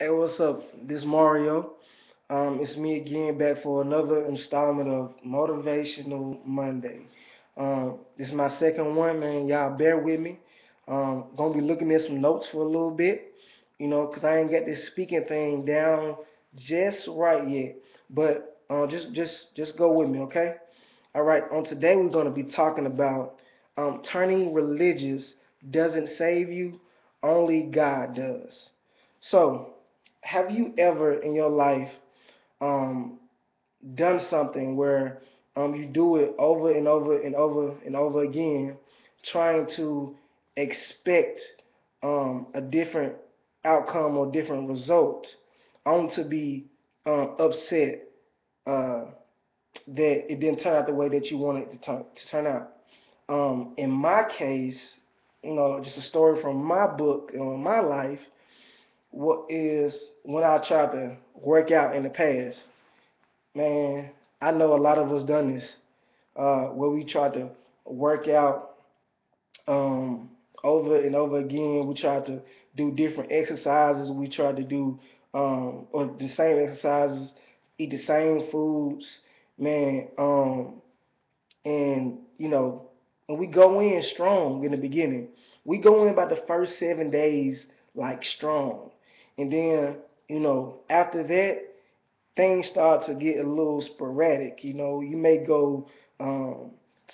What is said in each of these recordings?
Hey, what's up? This Mario. It's me again, back for another installment of Motivational Monday. This is my second one, man. Y'all bear with me. Gonna be looking at some notes for a little bit, 'cause I ain't got this speaking thing down just right yet. But just go with me, okay? All right. On today, we're gonna be talking about turning religious doesn't save you, only God does. So, have you ever in your life um, done something where you do it over and over and over and over again, trying to expect a different outcome or different result, only to be upset uh, that it didn't turn out the way that you wanted it to turn out? In my case, just a story from my book, my life, what is when I tried to work out in the past. Man, I know a lot of us done this, where we tried to work out um, over and over again. We tried to do different exercises. We tried to do or the same exercises, eat the same foods, man. And and we go in strong in the beginning. We go in about the first 7 days like strong, and then after that things start to get a little sporadic. You may go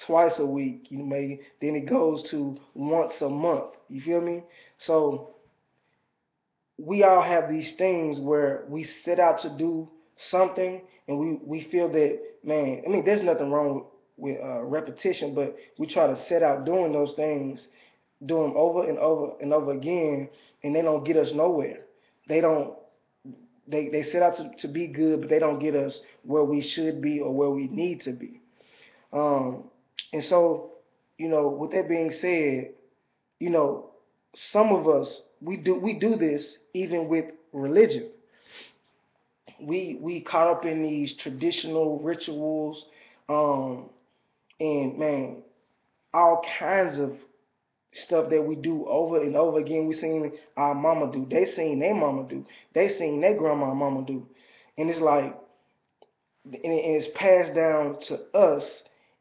twice a week. Then it goes to once a month. You feel me? So we all have these things where we set out to do something, and we feel that, man, I mean, there's nothing wrong with repetition, but we try to set out doing those things, do them over and over and over again, and they don't get us nowhere. They don't. They set out to be good, but they don't get us where we should be or where we need to be. Um, and so, with that being said, you know, some of us we do this even with religion. We caught up in these traditional rituals, um, and man, all kinds of stuff that we do over and over again. We seen our mama do. They seen their mama do. They seen their grandma mama do. And it's like, and it's passed down to us,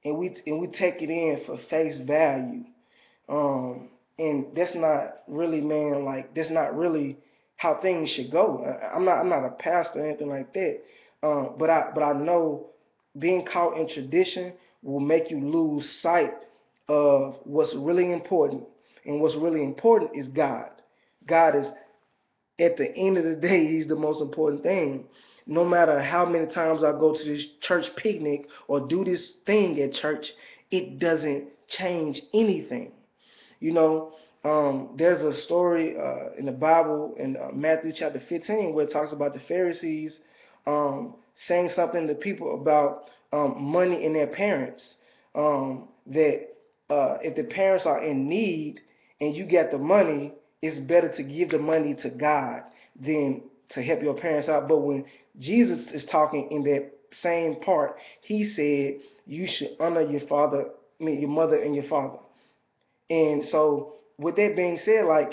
and we take it in for face value. Um, and that's not really, man, like that's not really how things should go. I'm not a pastor or anything like that. But I know being caught in tradition will make you lose sight of what's really important. And what's really important is God. God is, at the end of the day, He's the most important thing. No matter how many times I go to this church picnic or do this thing at church, it doesn't change anything. You know, there's a story in the Bible in Matthew chapter 15 where it talks about the Pharisees saying something to people about money in their parents. That if the parents are in need and you got the money, it's better to give the money to God than to help your parents out. But when Jesus is talking in that same part, He said you should honor your father, I mean your mother and your father. And so, with that being said, like,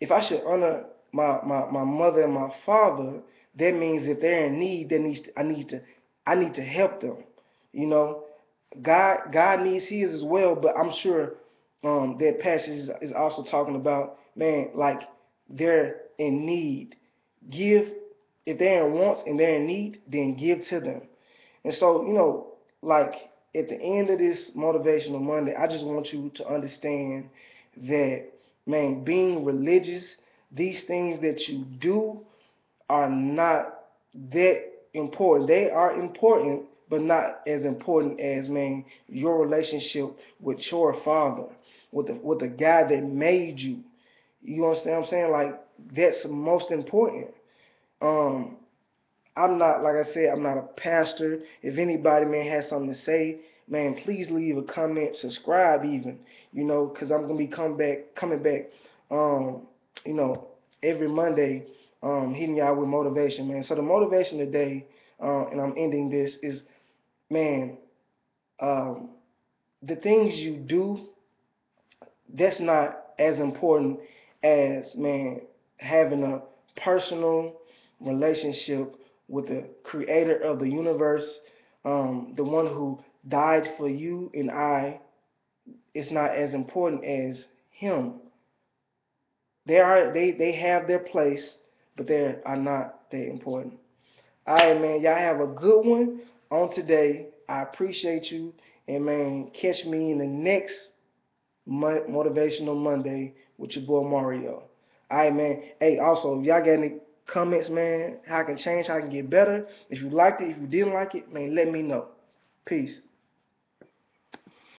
if I should honor my mother and my father, that means if they're in need, I need to help them. You know, God needs His as well, but I'm sure that passage is also talking about, man, like, they're in need. Give, if they're in wants and they're in need, then give to them. And so, like, at the end of this Motivational Monday, I just want you to understand that, man, being religious, these things that you do are not that important. They are important, but not as important as, man, your relationship with your Father, with the guy that made you. You understand what I'm saying? Like, that's most important. Um, I'm not, like I said, I'm not a pastor. If anybody, man, has something to say, man, please leave a comment, subscribe even, because I'm gonna be coming back, um, you know, every Monday, hitting y'all with motivation, man. So the motivation today, and I'm ending this is, man, um, the things you do, that's not as important as, man, having a personal relationship with the creator of the universe, the one who died for you and I, is not as important as him. They have their place, but they are not that important. All right, man. Y'all have a good one on today. I appreciate you, and man, catch me in the next Motivational Monday with your boy Mario. All right, man. Hey, also, if y'all got any comments, man, how I can change, how I can get better. If you liked it, if you didn't like it, man, let me know. Peace.